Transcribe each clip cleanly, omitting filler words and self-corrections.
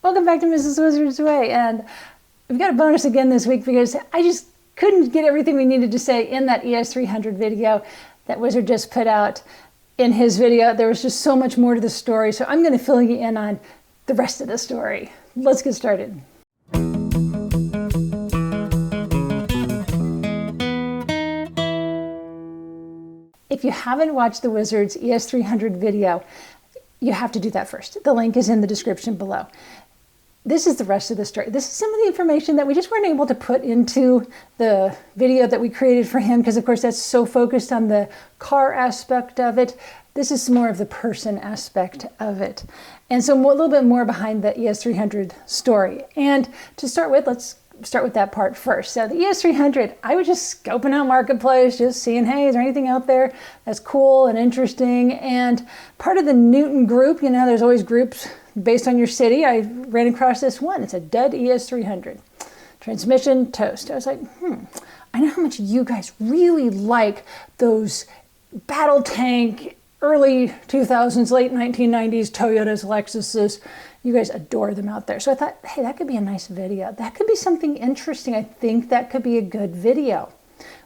Welcome back to Mrs. Wizard's Way, and we've got a bonus again this week because I just couldn't get everything we needed to say in that ES300 video that Wizard just put out in his video. There was just so much more to the story, so I'm going to fill you in on the rest of the story. Let's get started. If you haven't watched the Wizard's ES300 video, you have to do that first. The link is in the description below. This is the rest of the story. This is some of the information that we just weren't able to put into the video that we created for him because, of course, that's so focused on the car aspect of it. This is more of the person aspect of it. And so a little bit more behind the ES300 story. And to start with, let's start with that part first. So the ES300, I was just scoping out Marketplace, just seeing, hey, is there anything out there that's cool and interesting? And part of the Newton group, you know, there's always groups based on your city. I ran across this one. It's a dud ES300. Transmission, toast. I was like, I know how much you guys really like those battle tank, early 2000s, late 1990s Toyotas, Lexuses. You guys adore them out there. So I thought, hey, that could be a nice video. That could be something interesting. I think that could be a good video.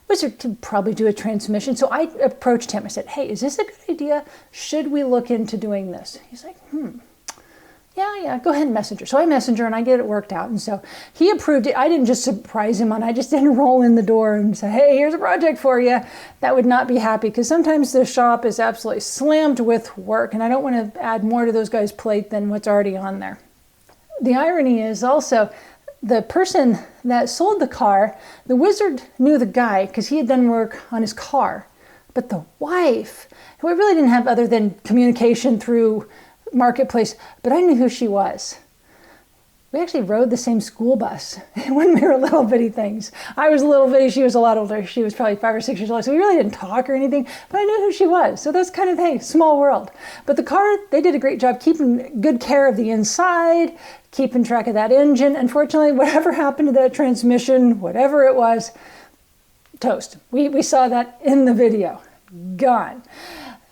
Wizard could probably do a transmission. So I approached him. I said, hey, is this a good idea? Should we look into doing this? He's like, yeah, go ahead and messenger. So I messenger and I get it worked out. And so he approved it. I didn't just surprise him I just didn't roll in the door and say, hey, here's a project for you. That would not be happy because sometimes the shop is absolutely slammed with work and I don't want to add more to those guys' plate than what's already on there. The irony is also the person that sold the car, the Wizard knew the guy because he had done work on his car. But the wife, who I really didn't have other than communication through Marketplace, but I knew who she was. We actually rode the same school bus when we were little bitty things. I was a little bitty, she was a lot older. She was probably 5 or 6 years old, so we really didn't talk or anything, but I knew who she was. So that's kind of, hey, small world. But the car, they did a great job keeping good care of the inside, keeping track of that engine. Unfortunately, whatever happened to that transmission, whatever it was, toast. We saw that in the video. Gone.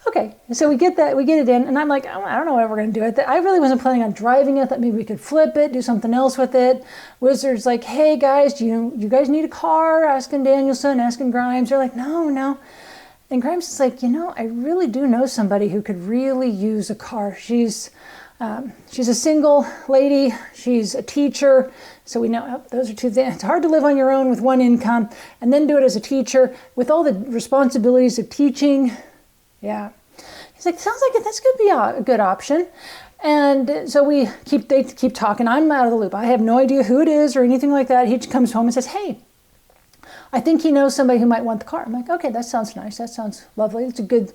Okay, so we get it in, and I'm like, I don't know what we're going to do with it. I really wasn't planning on driving it. Thought maybe we could flip it, do something else with it. Wizard's like, hey guys, do you guys need a car? Asking Danielson, asking Grimes. They're like, no. And Grimes is like, I really do know somebody who could really use a car. She's a single lady. She's a teacher. So we know those are two things. It's hard to live on your own with one income and then do it as a teacher with all the responsibilities of teaching. Yeah. He's like, sounds like this could be a good option. And so they keep talking. I'm out of the loop. I have no idea who it is or anything like that. He comes home and says, hey, I think he knows somebody who might want the car. I'm like, okay, that sounds nice. That sounds lovely. It's a good,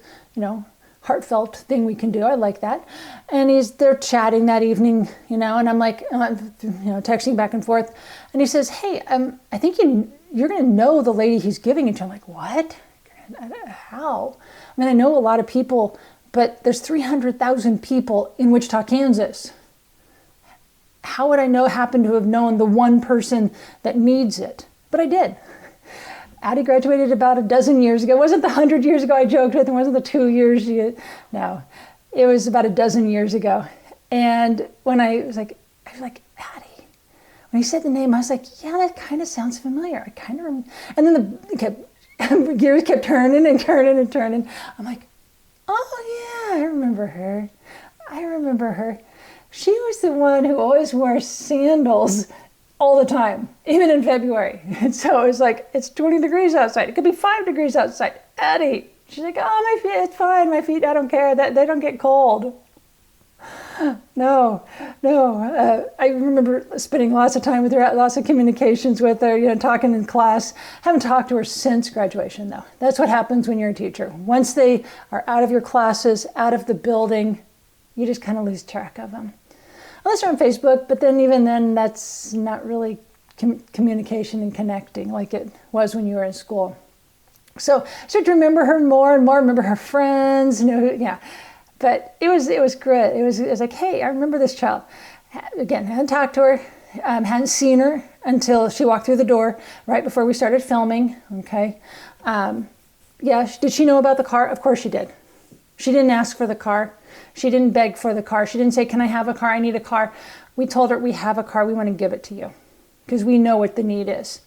heartfelt thing we can do. I like that. And they're chatting that evening, and I'm like, texting back and forth. And he says, hey, I think you're going to know the lady he's giving it to. I'm like, what? How? I mean, I know a lot of people, but there's 300,000 people in Wichita, Kansas. How would I happen to have known the one person that needs it? But I did. Addie graduated about a dozen years ago. It wasn't the 100 years ago I joked with. It wasn't the 2 years. No, it was about a dozen years ago. And when I was like, Addie. When he said the name, I was like, yeah, that kind of sounds familiar. I kind of remember. And then the gears kept turning and turning and turning. I'm like, oh yeah, I remember her. She was the one who always wore sandals all the time, even in February. And so it was like, it's 20 degrees outside. It could be 5 degrees outside. Addie. She's like, oh, my feet, it's fine. My feet, I don't care. They don't get cold. No. I remember spending lots of time with her, lots of communications with her, talking in class. Haven't talked to her since graduation, though. That's what happens when you're a teacher. Once they are out of your classes, out of the building, you just kind of lose track of them. Unless they're on Facebook, but then even then, that's not really communication and connecting like it was when you were in school. So I started to remember her more and more, remember her friends, yeah. But it was great. It was like, hey, I remember this child. Again, hadn't talked to her, hadn't seen her until she walked through the door right before we started filming. Okay. Did she know about the car? Of course she did. She didn't ask for the car. She didn't beg for the car. She didn't say, can I have a car? I need a car. We told her, we have a car, we want to give it to you because we know what the need is.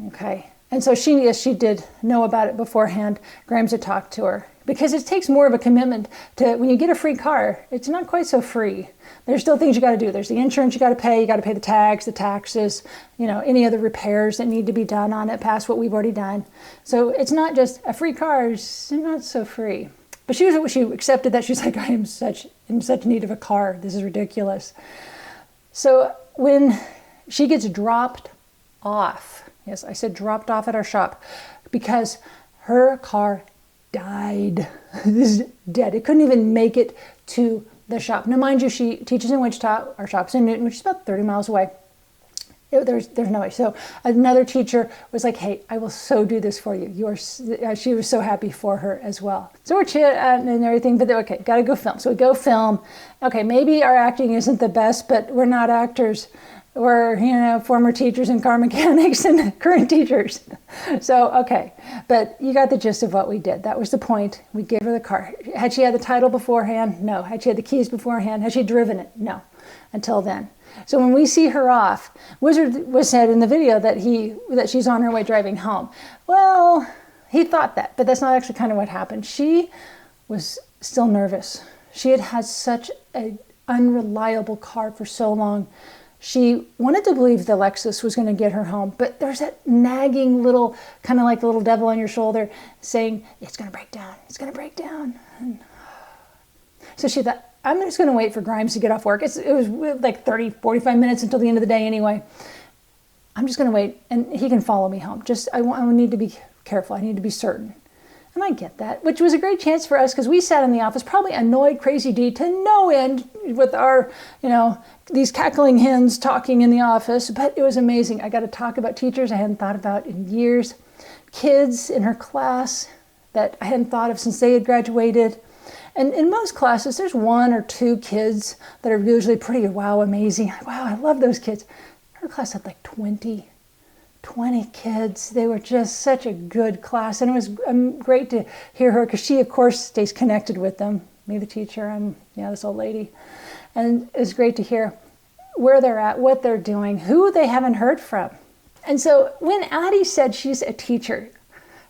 Okay. And so she did know about it beforehand. Grimes had talked to her because it takes more of a commitment to, when you get a free car, it's not quite so free. There's still things you got to do. There's the insurance you got to pay the tags, the taxes, any other repairs that need to be done on it past what we've already done. So it's not just a free car, it's not so free. But she accepted that. She's like, I am in such need of a car. This is ridiculous. So when she gets dropped off, yes, I said dropped off at our shop, because her car died. This is dead. It couldn't even make it to the shop. Now, mind you, she teaches in Wichita. Our shop's in Newton, which is about 30 miles away. There's no way. So another teacher was like, hey, I will so do this for you. She was so happy for her as well. So we're chatting and everything, but okay, got to go film. So we go film. Okay, maybe our acting isn't the best, but we're not actors. We're, former teachers and car mechanics and current teachers. So, okay. But you got the gist of what we did. That was the point. We gave her the car. Had she had the title beforehand? No. Had she had the keys beforehand? Had she driven it? No. Until then. So when we see her off, Wizard was said in the video that she's on her way driving home. Well, he thought that, but that's not actually kind of what happened. She was still nervous. She had had such an unreliable car for so long. She wanted to believe the Lexus was going to get her home, but there's that nagging little, kind of like the little devil on your shoulder saying, it's going to break down, it's going to break down. And so she thought, I'm just going to wait for Grimes to get off work. It was like 30, 45 minutes until the end of the day anyway. I'm just going to wait, and he can follow me home. I need to be careful. I need to be certain. And I get that, which was a great chance for us because we sat in the office, probably annoyed Crazy D to no end with our, these cackling hens talking in the office. But it was amazing. I got to talk about teachers I hadn't thought about in years, kids in her class that I hadn't thought of since they had graduated. And in most classes, there's one or two kids that are usually pretty amazing. Wow, I love those kids. Her class had like 20 kids. They were just such a good class. And it was great to hear her because she, of course, stays connected with them. Me, the teacher, this old lady. And it was great to hear where they're at, what they're doing, who they haven't heard from. And so when Addie said she's a teacher,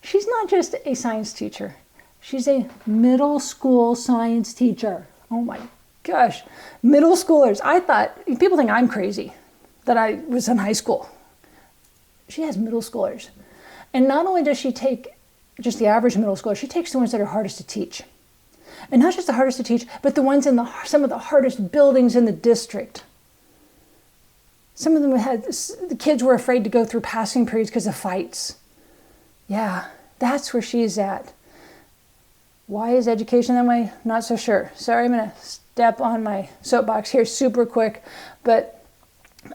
she's not just a science teacher. She's a middle school science teacher. Oh my gosh, middle schoolers. I thought, people think I'm crazy that I was in high school. She has middle schoolers. And not only does she take just the average middle schooler, she takes the ones that are hardest to teach. And not just the hardest to teach, but the ones in some of the hardest buildings in the district. Some of them the kids were afraid to go through passing periods because of fights. Yeah, that's where she's at. Why is education that way? Not so sure. Sorry, I'm going to step on my soapbox here super quick, but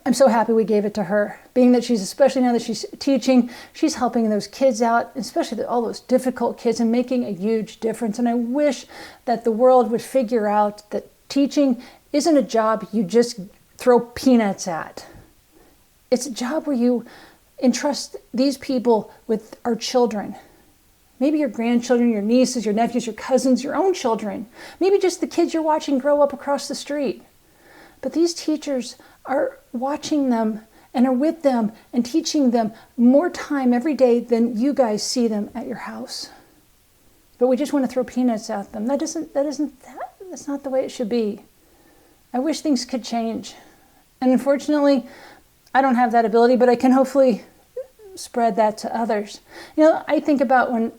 I'm so happy we gave it to her. Being that especially now that she's teaching, she's helping those kids out, especially all those difficult kids, and making a huge difference. And I wish that the world would figure out that teaching isn't a job you just throw peanuts at. It's a job where you entrust these people with our children. Maybe your grandchildren, your nieces, your nephews, your cousins, your own children. Maybe just the kids you're watching grow up across the street. But these teachers are watching them and are with them and teaching them more time every day than you guys see them at your house. But we just want to throw peanuts at them. That's not the way it should be. I wish things could change. And unfortunately, I don't have that ability, but I can hopefully spread that to others. I think about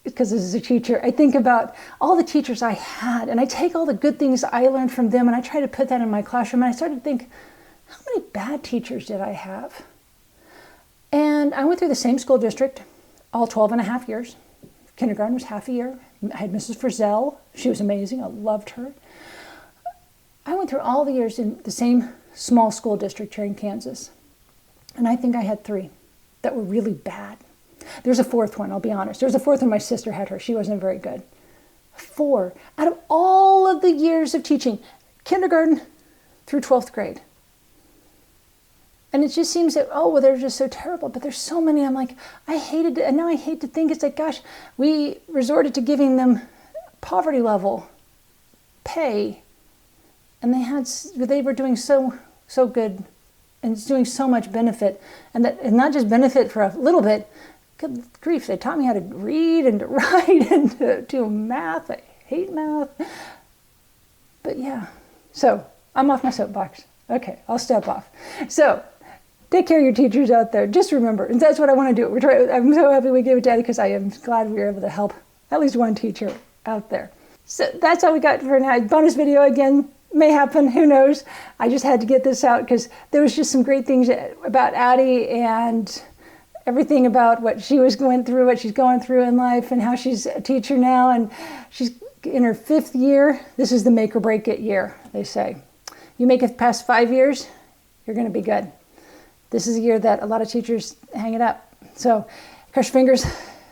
because this is a teacher, I think about all the teachers I had, and I take all the good things I learned from them, and I try to put that in my classroom, and I started to think, how many bad teachers did I have? And I went through the same school district, all 12 and a half years. Kindergarten was half a year. I had Mrs. Frizzell. She was amazing. I loved her. I went through all the years in the same small school district here in Kansas, and I think I had 3 that were really bad. There's a 4th one, I'll be honest. There's a 4th one, my sister had her. She wasn't very good. 4 out of all of the years of teaching, kindergarten through 12th grade. And it just seems that, they're just so terrible. But there's so many, I'm like, I hated it. And now I hate to think, it's like, gosh, we resorted to giving them poverty level pay and they were doing so good, and it's doing so much benefit, and not just benefit for a little bit. Good grief, they taught me how to read and to write and to do math. I hate math. But yeah, so I'm off my soapbox. Okay, I'll step off. So take care of your teachers out there. Just remember, and that's what I want to do. I'm so happy we gave it to Daddy, because I am glad we were able to help at least one teacher out there. So that's all we got for now. Bonus video again may happen, who knows. I just had to get this out because there was just some great things about Addie and everything about what she was going through, what she's going through in life, and how she's a teacher now, and she's in her 5th year. This is the make or break it year, they say. You make it past 5 years, you're going to be good. This is a year that a lot of teachers hang it up. So cross your fingers,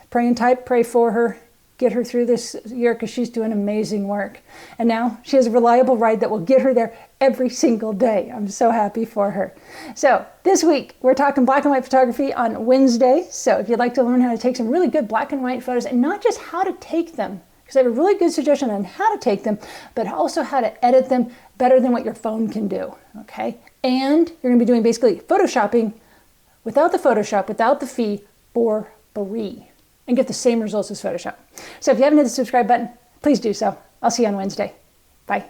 pray and type, pray for her, get her through this year, because she's doing amazing work. And now she has a reliable ride that will get her there every single day. I'm so happy for her. So this week, we're talking black and white photography on Wednesday. So if you'd like to learn how to take some really good black and white photos, and not just how to take them, because I have a really good suggestion on how to take them, but also how to edit them better than what your phone can do, okay? And you're gonna be doing basically Photoshopping without the Photoshop, without the fee, for free, and get the same results as Photoshop. So if you haven't hit the subscribe button, please do so. I'll see you on Wednesday. Bye.